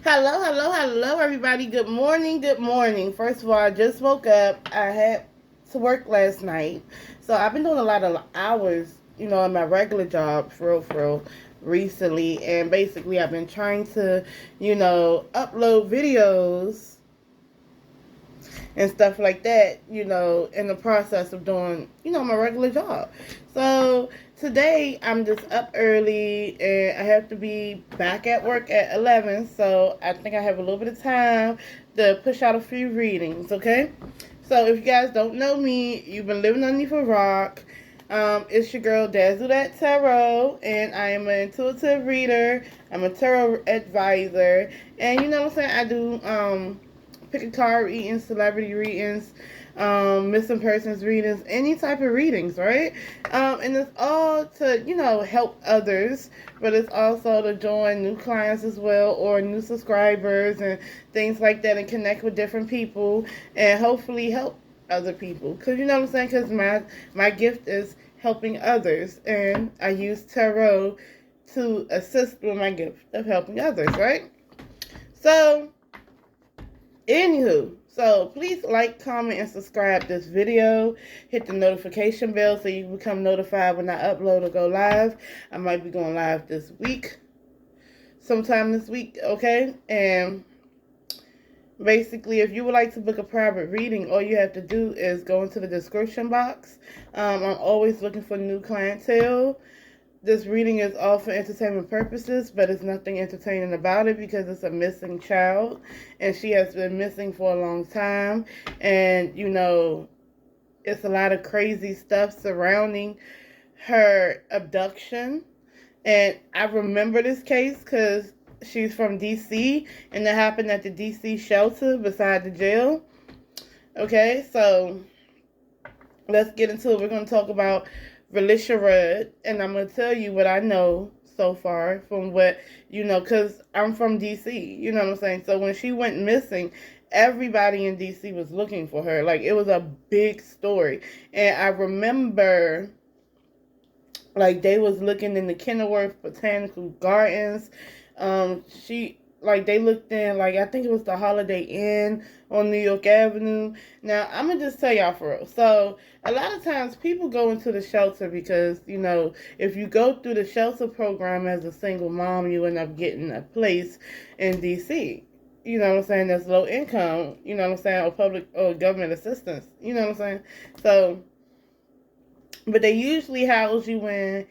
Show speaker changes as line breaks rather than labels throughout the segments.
Hello, everybody. Good morning, good morning. First of all, I just woke up. I had to work last night. So I've been doing a lot of hours, in my regular job, for real, recently. And basically, I've been trying to, upload videos and stuff like that, in the process of doing, my regular job. So today I'm just up early and I have to be back at work at 11. So I think I have a little bit of time to push out a few readings, okay? So if you guys don't know me, you've been living underneath a rock. It's your girl Dazzle Tarot, and I am an intuitive reader. I'm a tarot advisor, and you know what I'm saying. I do pick a card readings, celebrity readings, missing persons readings, any type of readings, right? And it's all to, help others, but it's also to join new clients as well or new subscribers and things like that and connect with different people and hopefully help other people. Because you know what I'm saying? Because my gift is helping others, and I use tarot to assist with my gift of helping others, right? So, anywho, so please like, comment, and subscribe this video. Hit the notification bell so you become notified when I upload or go live. I might be going live this week, sometime this week, okay? And basically, if you would like to book a private reading, all you have to do is go into the description box. I'm always looking for new clientele. This reading is all for entertainment purposes, but it's nothing entertaining about it because it's a missing child, and she has been missing for a long time. And, it's a lot of crazy stuff surrounding her abduction. And I remember this case because she's from D.C., and it happened at the D.C. shelter beside the jail. Okay, so let's get into it. We're going to talk about Relisha, and I'm going to tell you what I know so far from what, because I'm from D.C., you know what I'm saying? So when she went missing, everybody in D.C. was looking for her. Like, it was a big story. And I remember, like, they was looking in the Kenilworth Botanical Gardens. They looked in, like, I think it was the Holiday Inn on New York Avenue. Now, I'm going to just tell y'all for real. So, a lot of times people go into the shelter because, if you go through the shelter program as a single mom, you end up getting a place in D.C. You know what I'm saying? That's low income, you know what I'm saying, or public or government assistance. You know what I'm saying? So, but they usually house you in,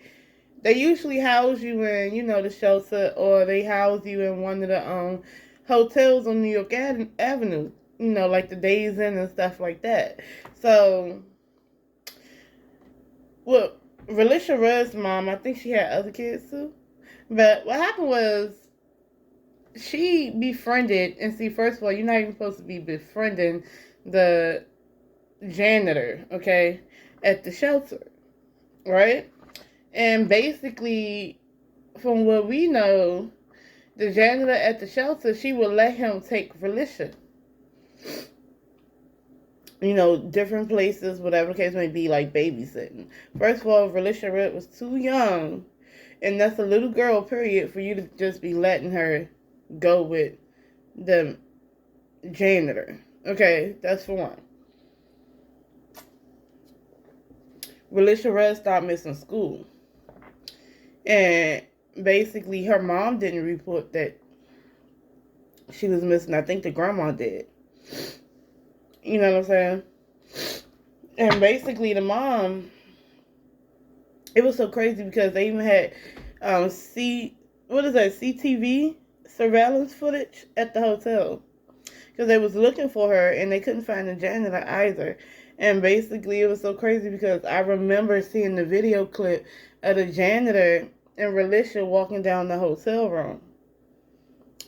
the shelter, or they house you in one of the hotels on New York Avenue, like the Days Inn and stuff like that. So, well, Relisha Rudd's mom, I think she had other kids too. But what happened was she befriended, and see, first of all, you're not even supposed to be befriending the janitor, okay, at the shelter, right? And basically, from what we know, the janitor at the shelter, she would let him take Relisha. Different places, whatever the case may be, like babysitting. First of all, Relisha Red was too young, and that's a little girl, period, for you to just be letting her go with the janitor. Okay, that's for one. Relisha Red stopped missing school. And basically, her mom didn't report that she was missing. I think the grandma did. You know what I'm saying? And basically, the mom, it was so crazy because they even had CTV surveillance footage at the hotel because they was looking for her and they couldn't find the janitor either. And basically, it was so crazy because I remember seeing the video clip of the janitor and Relisha walking down the hotel room.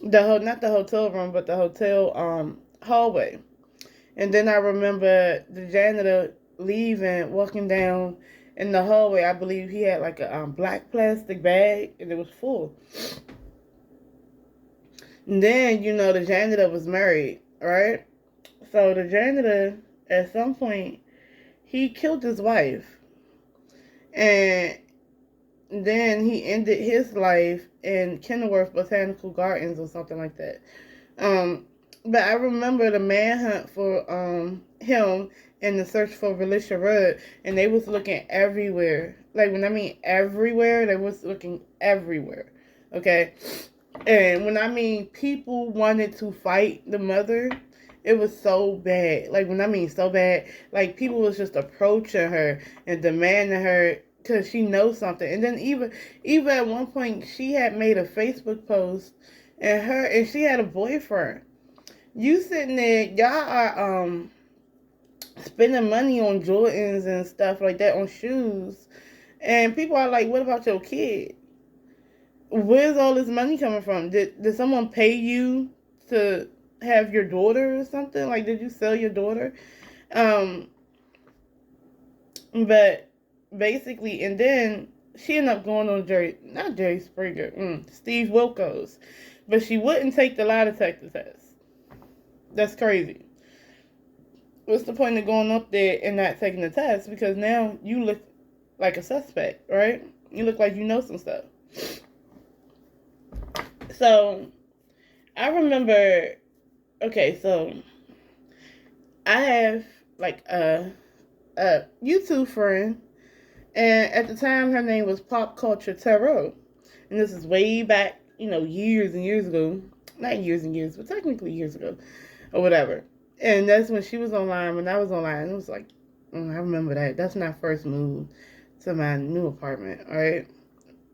Not the hotel room, but the hotel hallway. And then I remember the janitor leaving, walking down in the hallway. I believe he had like a black plastic bag, and it was full. And then, the janitor was married, right? So the janitor, at some point, he killed his wife. And then he ended his life in Kenilworth Botanical Gardens or something like that. But I remember the manhunt for him and the search for Relisha Rudd, and they was looking everywhere. Like, when I mean everywhere, they was looking everywhere. Okay? And when I mean people wanted to fight the mother, it was so bad. Like, when I mean so bad, like, people was just approaching her and demanding her because she knows something. And then even at one point, she had made a Facebook post, and she had a boyfriend. You sitting there, y'all are spending money on Jordans and stuff like that, on shoes, and people are like, "What about your kid? Where's all this money coming from? Did someone pay you to have your daughter or something? Like, did you sell your daughter?" Um, but basically, and then she ended up going on not Jerry Springer, Steve Wilkos, but she wouldn't take the lie detector test. That's crazy. What's the point of going up there and not taking the test? Because now you look like a suspect, right? You look like you know some stuff. So, I remember, okay, so I have like a YouTube friend, and at the time her name was Pop Culture Tarot. And this is way back, years and years ago. Not years and years, but technically years ago, or whatever. And that's when she was online. When I was online, it was like, I remember that. That's when I first moved to my new apartment, right?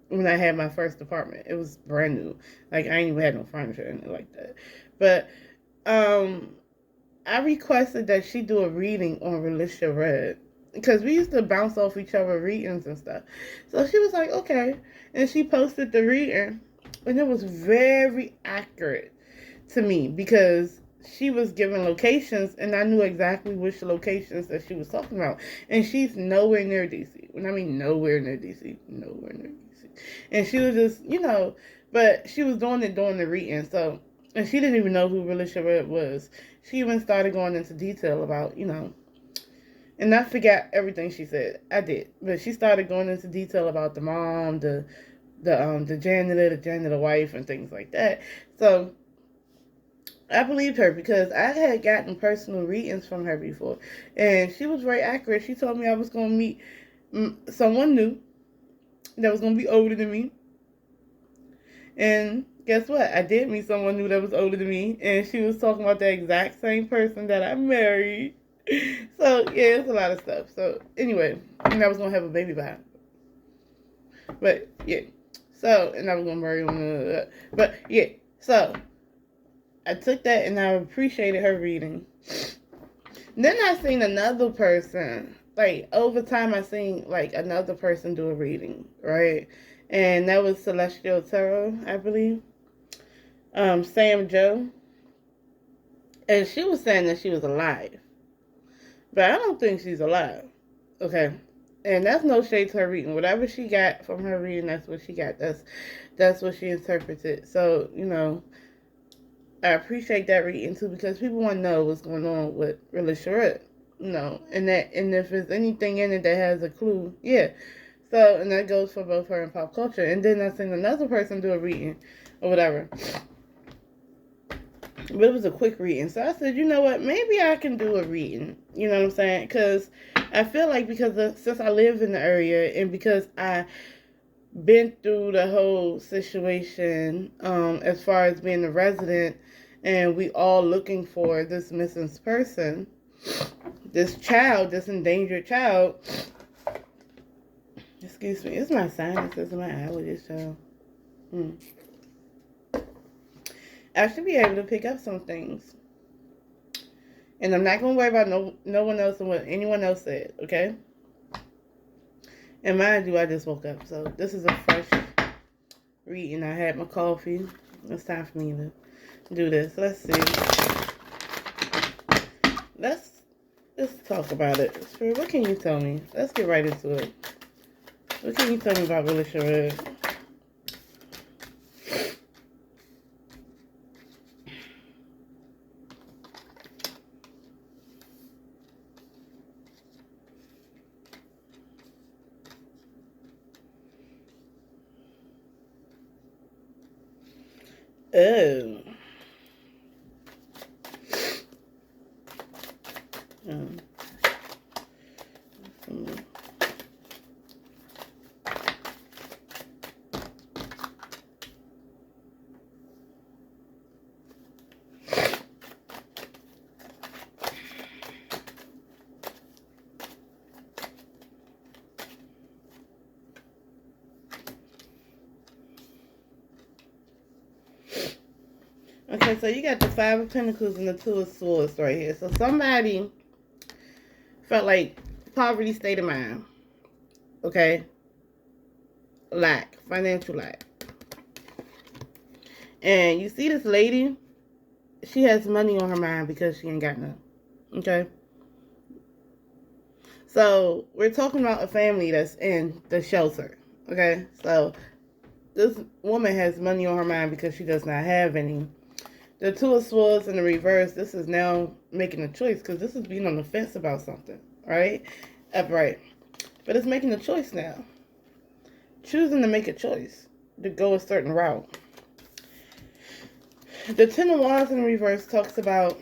When I had my first apartment. It was brand new. Like, I ain't even had no furniture in it like that. But, I requested that she do a reading on Relisha Red. Because we used to bounce off each other readings and stuff. So she was like, okay. And she posted the reading. And it was very accurate to me, because she was giving locations, and I knew exactly which locations that she was talking about. And she's nowhere near DC. When I mean nowhere near DC, nowhere near DC. And she was just, but she was doing it during the reading. So, and she didn't even know who Relisha Red was. She even started going into detail about, and I forgot everything she said. I did, but she started going into detail about the mom, the janitor wife, and things like that. So I believed her because I had gotten personal readings from her before, and she was very accurate. She told me I was going to meet someone new that was going to be older than me, and guess what? I did meet someone new that was older than me, and she was talking about the exact same person that I married. So yeah, it's a lot of stuff. So anyway, and I was going to have a baby by her. But yeah, so, and I was going to marry him. But yeah, so I took that and I appreciated her reading. Then I seen another person. Like, over time, I seen, like, another person do a reading, right? And that was Celestial Tarot, I believe. Sam Joe. And she was saying that she was alive. But I don't think she's alive. Okay. And that's no shade to her reading. Whatever she got from her reading, that's what she got. That's what she interpreted. So, I appreciate that reading too, because people want to know what's going on with Relisha Rudd, and if there's anything in it that has a clue, yeah. So, and that goes for both her and Pop Culture. And then I seen another person do a reading or whatever, but it was a quick reading. So I said, you know what, maybe I can do a reading. You know what I'm saying? Because I feel like since I live in the area, and because I been through the whole situation, as far as being a resident, and we all looking for this missing person, this endangered child. Excuse me, it's my sinuses and my allergies, so I should be able to pick up some things, and I'm not gonna worry about no one else and what anyone else said. Okay. And mind you, I just woke up, so this is a fresh reading. I had my coffee. It's time for me to do this. Let's see. Let's talk about it. Spirit, what can you tell me? Let's get right into it. What can you tell me about Relisha Red? Oh. Um, Okay, so you got the Five of Pentacles and the Two of Swords right here. So somebody felt like poverty state of mind. Okay? Lack. Financial lack. And you see this lady, she has money on her mind because she ain't got none. Okay? So we're talking about a family that's in the shelter. Okay? So this woman has money on her mind because she does not have any. The Two of Swords in the reverse, this is now making a choice because this is being on the fence about something, right? Upright. But it's making a choice now. Choosing to make a choice to go a certain route. The Ten of Wands in the reverse talks about,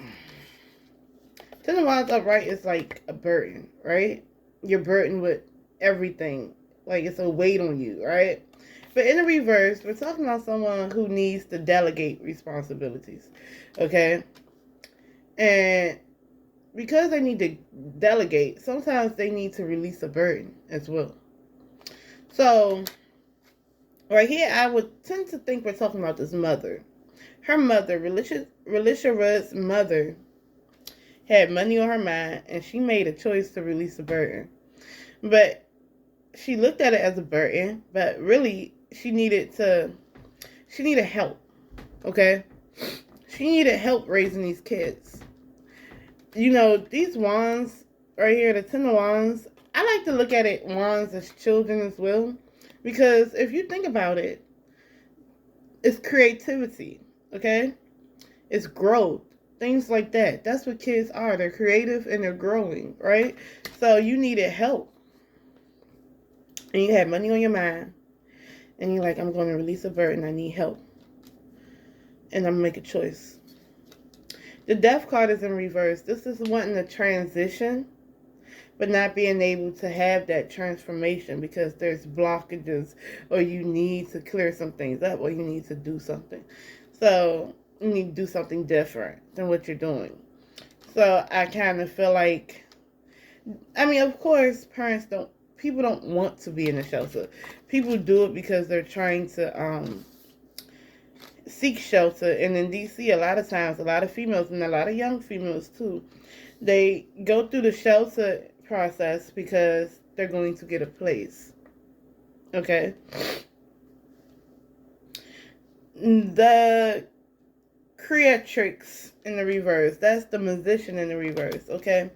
Ten of Wands upright is like a burden, right? You're burdened with everything. Like it's a weight on you, right? But in the reverse, we're talking about someone who needs to delegate responsibilities, okay? And because they need to delegate, sometimes they need to release a burden as well. So, right here, I would tend to think we're talking about this mother. Her mother, Relisha Rudd's mother, had money on her mind, and she made a choice to release a burden. But she looked at it as a burden, but really, she needed help, okay? She needed help raising these kids. You know, these wands right here, the Ten of Wands, I like to look at it wands as children as well. Because if you think about it, it's creativity, okay? It's growth, things like that. That's what kids are. They're creative and they're growing, right? So you needed help. And you had money on your mind. And you're like, I'm going to release a burden. I need help. And I'm going to make a choice. The Death card is in reverse. This is wanting to transition, but not being able to have that transformation because there's blockages or you need to clear some things up or you need to do something. So you need to do something different than what you're doing. So I kind of feel like, I mean, of course, people don't want to be in a shelter. People do it because they're trying to seek shelter. And in DC, a lot of times, a lot of females, and a lot of young females too, they go through the shelter process because they're going to get a place. Okay? The creatrix in the reverse, that's the Magician in the reverse, okay?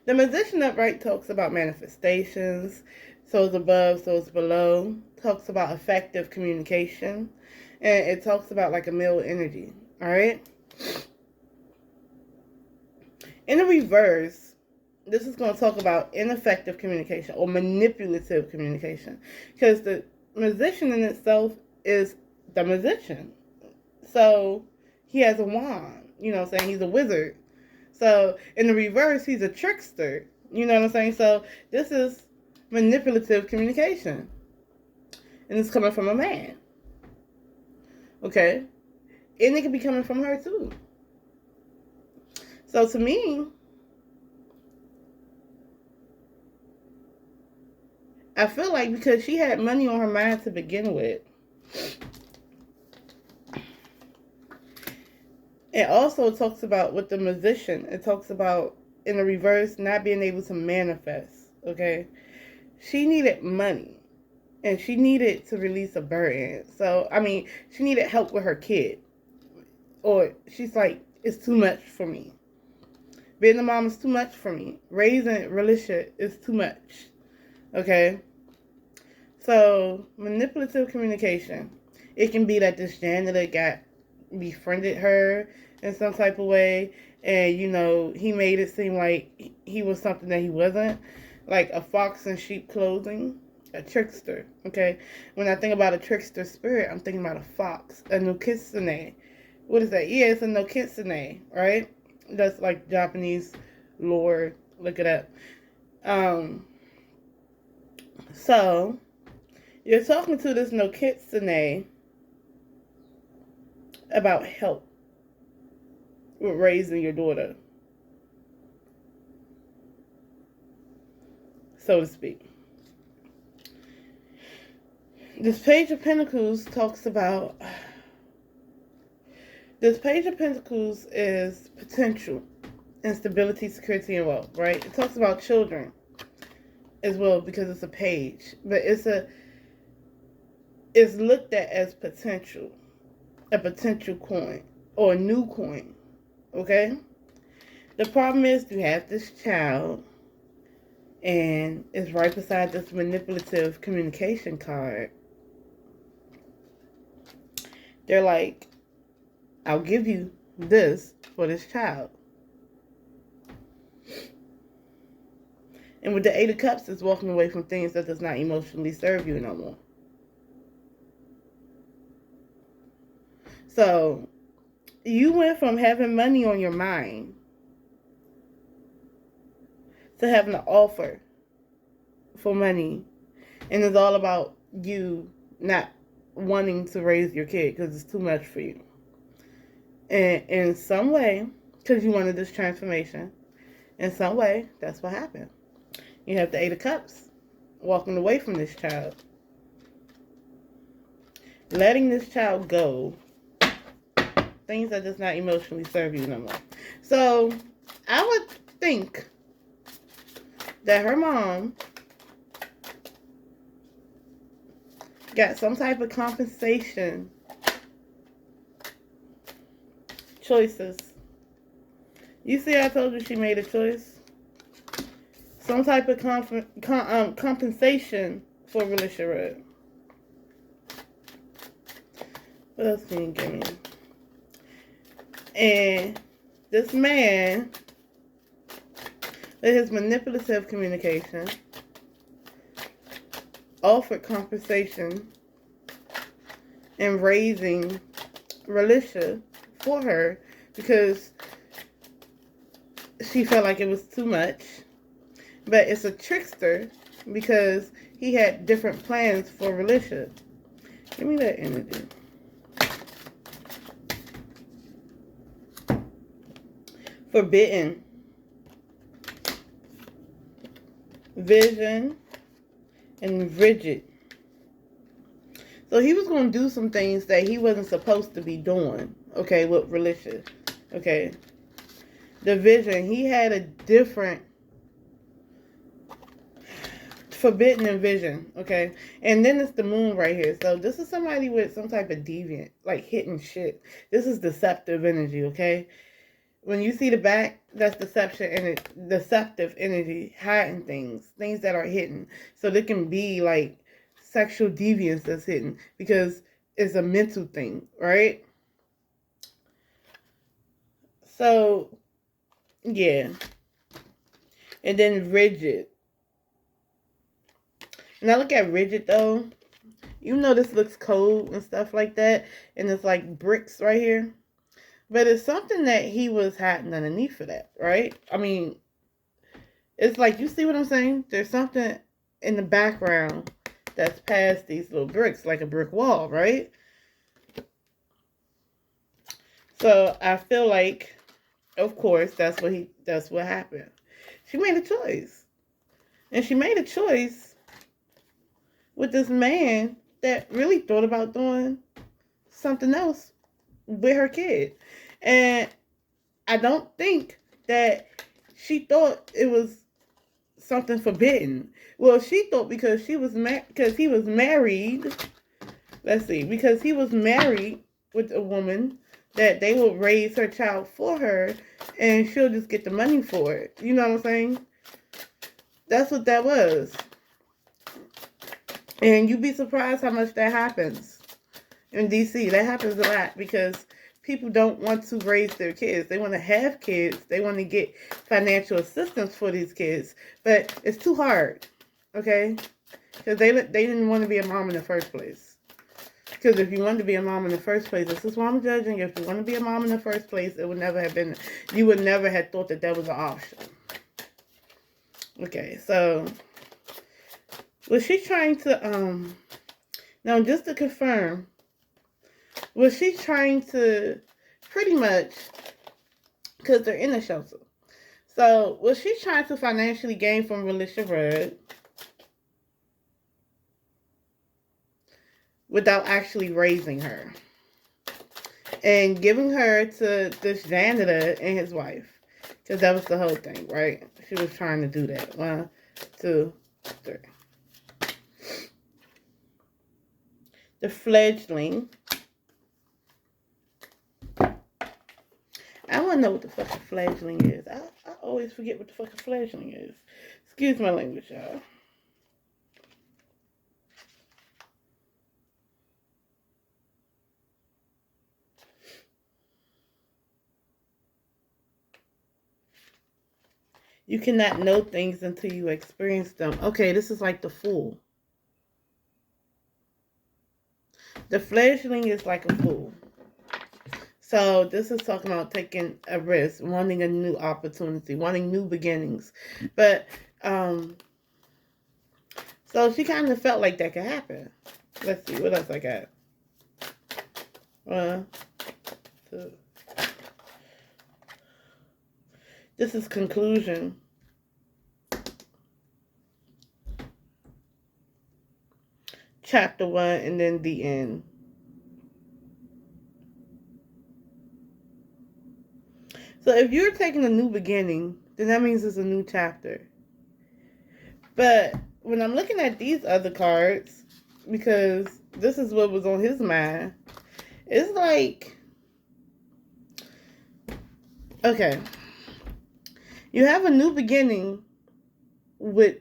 The Magician upright talks about manifestations, souls above, souls below, talks about effective communication, and it talks about like a male energy, alright? In the reverse, this is going to talk about ineffective communication or manipulative communication, because the Magician in itself is the magician. So he has a wand, you know what I'm saying? He's a wizard. So in the reverse, he's a trickster. You know what I'm saying? So this is manipulative communication. And it's coming from a man. Okay? And it could be coming from her too. So to me, I feel like because she had money on her mind to begin with, it also talks about with the Magician, it talks about in the reverse not being able to manifest, okay? She needed money and she needed to release a burden. So, I mean, she needed help with her kid. Or she's like, it's too much for me. Being a mom is too much for me. Raising Relisha is too much, okay? So, manipulative communication. It can be that this janitor befriended her in some type of way, and you know he made it seem like he was something that he wasn't, like a fox in sheep clothing, a trickster. Okay, when I think about a trickster spirit, I'm thinking about a fox, a nukisane, what is that? Yeah, it's a no kitsune, right? That's like Japanese lore. Look it up. So you're talking to this no kitsune about help with raising your daughter, so to speak. This Page of Pentacles talks about. This Page of Pentacles is potential, instability, security, and wealth, right? It talks about children as well because it's a page, but it's looked at as potential, a potential coin or a new coin, okay? The problem is you have this child and it's right beside this manipulative communication card. They're like, I'll give you this for this child. And with the Eight of Cups, it's walking away from things that does not emotionally serve you no more. So, you went from having money on your mind to having an offer for money. And it's all about you not wanting to raise your kid because it's too much for you. And in some way, because you wanted this transformation, in some way, that's what happened. You have the Eight of Cups walking away from this child. Letting this child go. Things that does not emotionally serve you no more. So, I would think that her mom got some type of compensation choices. You see, I told you she made a choice. Some type of compensation for Relisha Red. What else can you give me? And this man, with his manipulative communication, offered compensation in raising Relisha for her because she felt like it was too much. But it's a trickster because he had different plans for Relisha. Give me that energy. Forbidden. Vision. And rigid. So he was going to do some things that he wasn't supposed to be doing. Okay, with Relisha. Okay. The vision. He had a different forbidden in vision, okay? And then it's the moon right here. So this is somebody with some type of deviant, like hidden shit. This is deceptive energy, okay? When you see the back, that's deception and deceptive energy, hiding things that are hidden. So there can be like sexual deviance that's hidden because it's a mental thing, right? So, yeah. And then rigid. And I look at rigid though. You know this looks cold and stuff like that. And it's like bricks right here. But it's something that he was hiding underneath for that, right? I mean, it's like, you see what I'm saying? There's something in the background that's past these little bricks, like a brick wall, right? So I feel like, of course, that's what happened. She made a choice. And she made a choice with this man that really thought about doing something else with her kid. And I don't think that she thought it was something forbidden. Well, she thought because he was married. Let's see, because he was married with a woman that they will raise her child for her and she'll just get the money for it. You know what I'm saying? That's what that was. And you'd be surprised how much that happens in DC. That happens a lot because people don't want to raise their kids. They want to have kids. They want to get financial assistance for these kids. But it's too hard, okay? Because they didn't want to be a mom in the first place. Because if you wanted to be a mom in the first place, this is why I'm judging. If you want to be a mom in the first place, it would never have been, you would never have thought that that was an option. Okay, so was she trying to, now just to confirm, was she trying to pretty much, because they're in a shelter, so was she trying to financially gain from Relisha Rudd without actually raising her and giving her to this janitor and his wife? Because that was the whole thing, right? She was trying to do that. 1, 2, 3. The fledgling. I want to know what the fucking fledgling is. I always forget what the fucking fledgling is. Excuse my language, y'all. You cannot know things until you experience them. Okay, this is like the fool. The fledgling is like a fool. So this is talking about taking a risk, wanting a new opportunity, wanting new beginnings. But, so she kind of felt like that could happen. Let's see, what else I got? 1, 2. This is conclusion. Chapter 1 and then the end. So if you're taking a new beginning, then that means it's a new chapter. But when I'm looking at these other cards, because this is what was on his mind, it's like, okay, you have a new beginning with,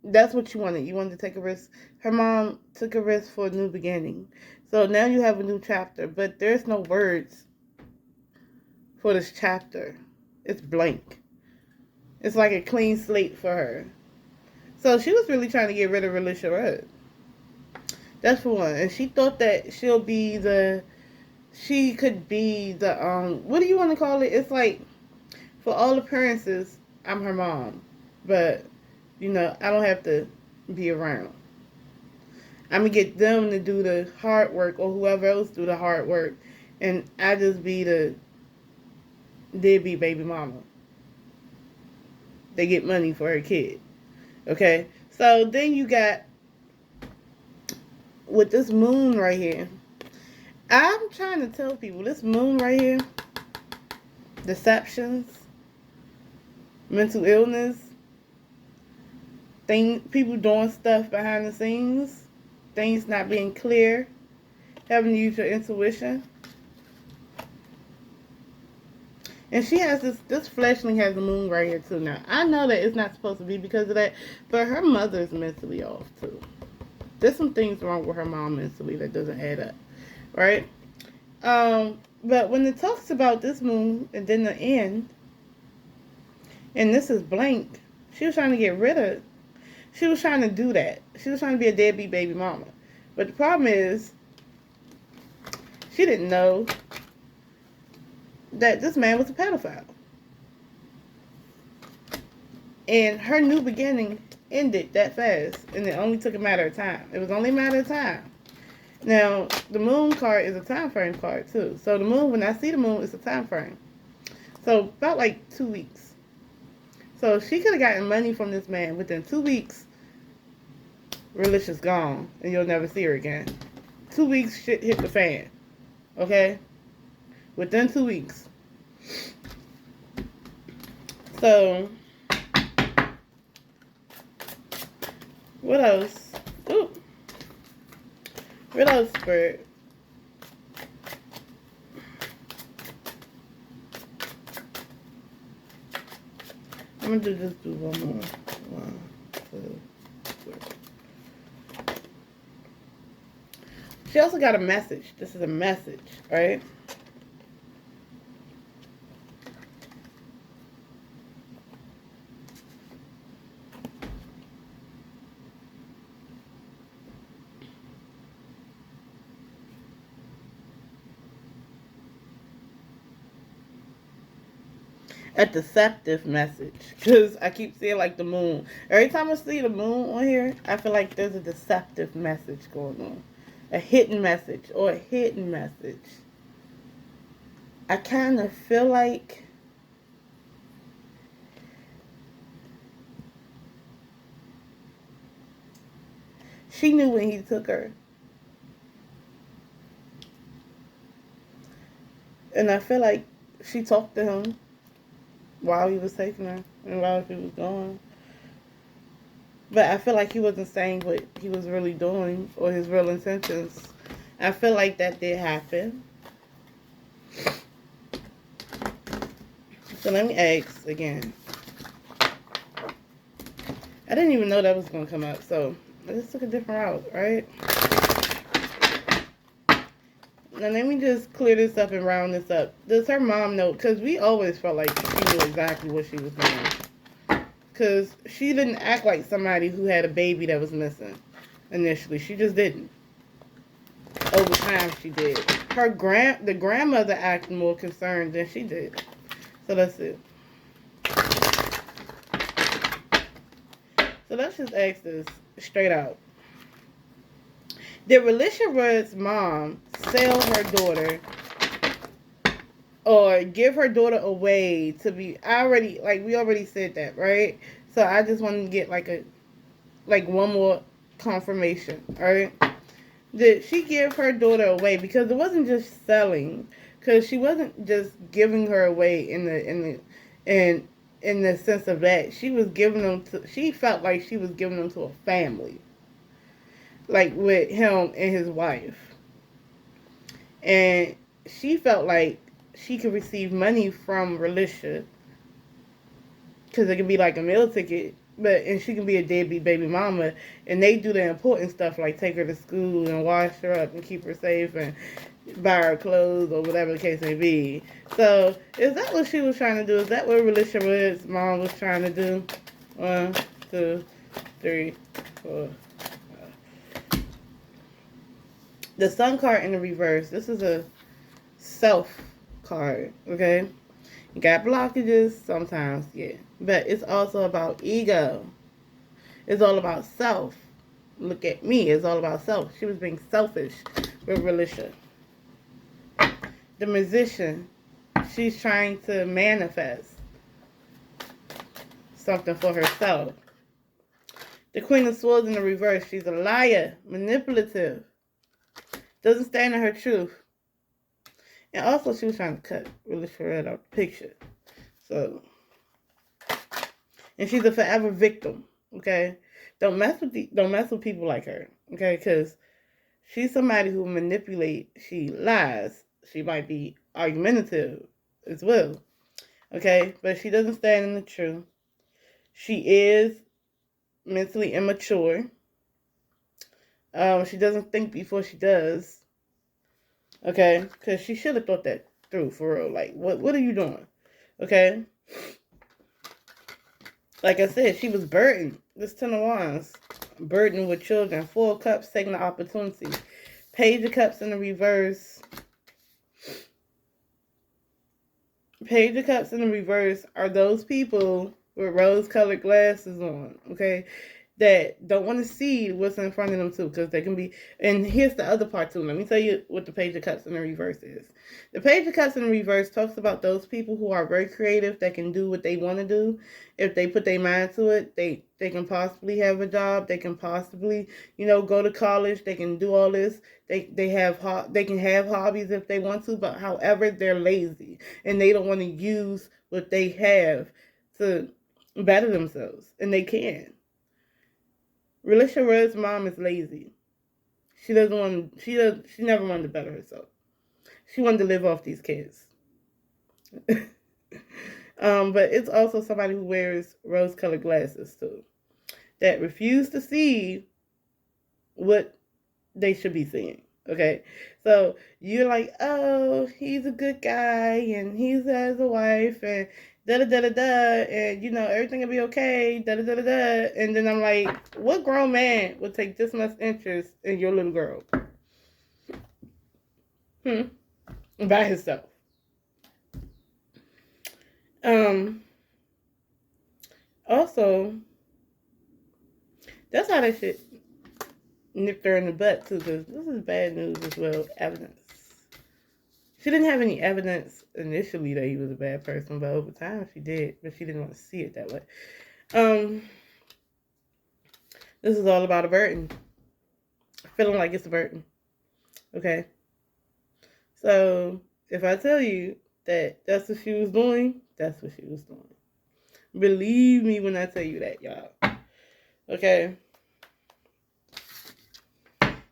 that's what you wanted. You wanted to take a risk. Her mom took a risk for a new beginning. So now you have a new chapter, but there's no words for this chapter. It's blank. It's like a clean slate for her. So she was really trying to get rid of Relisha Rudd. That's for one. And she thought that she could be the, what do you want to call it? It's like, for all appearances, I'm her mom. But, I don't have to be around. I'm going to get them to do the hard work, or whoever else do the hard work. And I just be the deadbeat baby mama. They get money for her kid. Okay? So then you got, with this moon right here, I'm trying to tell people, this moon right here, deceptions, mental illness, people doing stuff behind the scenes, things not being clear, having to use your intuition. And she has this fleshling has the moon right here too. Now, I know that it's not supposed to be because of that, but her mother's mentally off too. There's some things wrong with her mom mentally that doesn't add up, right? But when it talks about this moon and then the end, and this is blank, she was trying to get rid of, she was trying to do that. She was trying to be a deadbeat baby mama. But the problem is, she didn't know that this man was a pedophile. And her new beginning ended that fast, and it only took a matter of time. It was only a matter of time. Now, the moon card is a time frame card, too. So the moon, when I see the moon, it's a time frame. So about like 2 weeks. So she could have gotten money from this man. Within 2 weeks, Relisha's gone, and you'll never see her again. 2 weeks, shit hit the fan. Okay? Within 2 weeks. So, what else? Ooh. What else, Spirit? I'm gonna just do one more. 1, 2, 3. She also got a message. This is a message, right? A deceptive message. Because I keep seeing like the moon. Every time I see the moon on here, I feel like there's a deceptive message going on. A hidden message or a hidden message. I kind of feel like she knew when he took her. And I feel like she talked to him while he was taking her and while he was gone. But I feel like he wasn't saying what he was really doing or his real intentions. I feel like that did happen. So let me ask again. I didn't even know that was going to come up. So I just took a different route, right? Now let me just clear this up and round this up. Does her mom know? Because we always felt like she knew exactly what she was doing. Because she didn't act like somebody who had a baby that was missing initially. She just didn't. Over time, she did. The grandmother acted more concerned than she did. So let's see. So let's just ask this straight out. Did Relisha's mom sell her daughter or give her daughter away to be? We already said that, right? So I just want to get one more confirmation, all right? Did she give her daughter away? Because it wasn't just selling, because she wasn't just giving her away in the sense of that. She was giving them to. She felt like she was giving them to a family, like with him and his wife, and she felt like she could receive money from Relisha because it could be like a meal ticket. And she can be a deadbeat baby mama, and they do the important stuff like take her to school and wash her up and keep her safe and buy her clothes or whatever the case may be. So, is that what she was trying to do? Is that what Relisha's mom was trying to do? 1, 2, 3, 4. The Sun card in the reverse. This is a self card, okay? You got blockages sometimes, yeah. But it's also about ego. It's all about self. Look at me. It's all about self. She was being selfish with Relisha. The Magician. She's trying to manifest something for herself. The Queen of Swords in the reverse. She's a liar. Manipulative. Doesn't stand in her truth. And also, she was trying to cut Relisha out of the picture. So, and she's a forever victim. Okay, don't mess with people like her. Okay, because she's somebody who manipulates. She lies. She might be argumentative as well. Okay, but she doesn't stand in the truth. She is mentally immature. She doesn't think before she does. Okay, because she should have thought that through for real. Like, what are you doing? Okay. Like I said, she was burdened. This 10 of Wands. Burdened with children. 4 of Cups taking the opportunity. Page of Cups in the reverse. Page of Cups in the reverse are those people with rose-colored glasses on. Okay. That don't want to see what's in front of them too, because they can be. And here's the other part too. Let me tell you what the Page of Cups in the reverse is. The Page of Cups in the reverse talks about those people who are very creative, that can do what they want to do. If they put their mind to it, they can possibly have a job. They can possibly, go to college. They can do all this. They can have hobbies if they want to, but however, they're lazy and they don't want to use what they have to better themselves, and they can. Relisha's mom is lazy. She never wanted to better herself. She wanted to live off these kids. But it's also somebody who wears rose-colored glasses too, that refuse to see what they should be seeing. Okay, so you're like, oh, he's a good guy, and he has a wife, and da-da-da-da-da, and, everything will be okay, da-da-da-da-da, and then I'm like, what grown man would take this much interest in your little girl? By himself. Also, that's how that shit nipped her in the butt too, because this is bad news as well. Evidence. She didn't have any evidence initially that he was a bad person, but over time she did, but she didn't want to see it that way. This is all about a burden. Feeling like it's a burden. Okay? So, if I tell you that that's what she was doing, that's what she was doing. Believe me when I tell you that, y'all. Okay?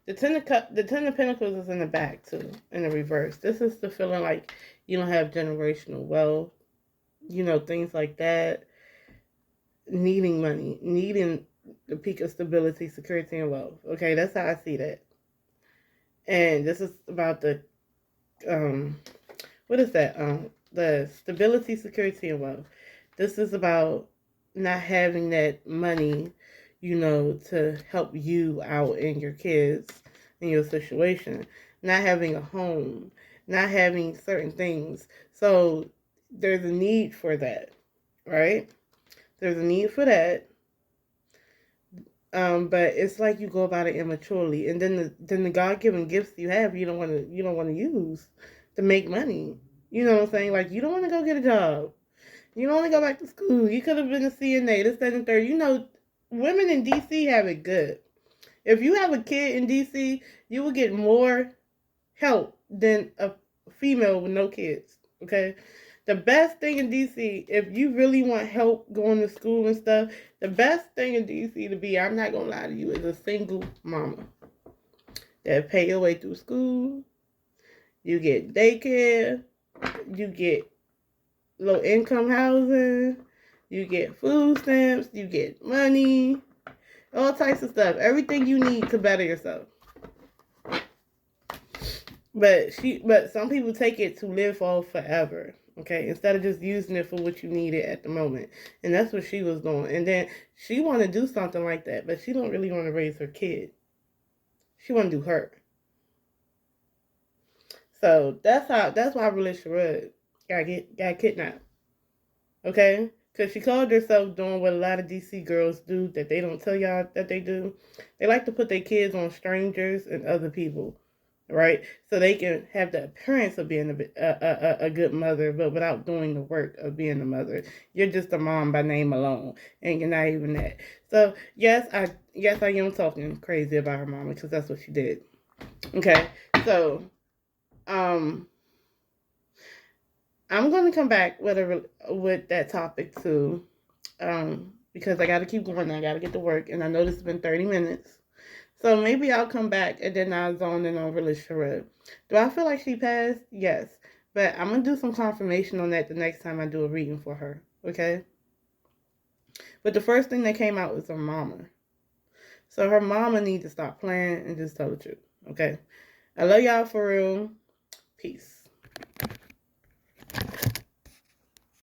The Ten of Pentacles is in the back, too, in the reverse. This is the feeling like you don't have generational wealth, things like that. Needing money, needing the peak of stability, security, and wealth. Okay, that's how I see that. And this is about the, what is that? The stability, security, and wealth. This is about not having that money, to help you out and your kids in your situation. Not having a home, not having certain things. So there's a need for that, right? There's a need for that. But it's like you go about it immaturely, and then the God-given gifts you have, you don't want to use to make money. You know what I'm saying? Like, you don't want to go get a job. You don't want to go back to school. You could have been a CNA, this, that, and third. Women in DC have it good. If you have a kid in DC, you will get more help than a female with no kids. Okay? The best thing in DC, if you really want help going to school and stuff, the best thing in DC to be, I'm not going to lie to you, is a single mama that pay your way through school. You get daycare. You get low income housing. You get food stamps. You get money. All types of stuff. Everything you need to better yourself. But some people take it to live for forever. Okay, instead of just using it for what you needed at the moment. And that's what she was doing. And then she want to do something like that, but she don't really want to raise her kid. She want to do her. So that's why Relisha got kidnapped. Okay? Because she called herself doing what a lot of DC girls do that they don't tell y'all that they do. They like to put their kids on strangers and other people. Right? So they can have the appearance of being a good mother, but without doing the work of being a mother. You're just a mom by name alone, and you're not even that. So, yes, I am talking crazy about her mama, because that's what she did. Okay? So, I'm going to come back with that topic, too, because I got to keep going. I got to get to work, and I know this has been 30 minutes. So maybe I'll come back and then I'll zone in on Relisha. Do I feel like she passed? Yes. But I'm going to do some confirmation on that the next time I do a reading for her. Okay? But the first thing that came out was her mama. So her mama needs to stop playing and just tell the truth. Okay? I love y'all for real. Peace.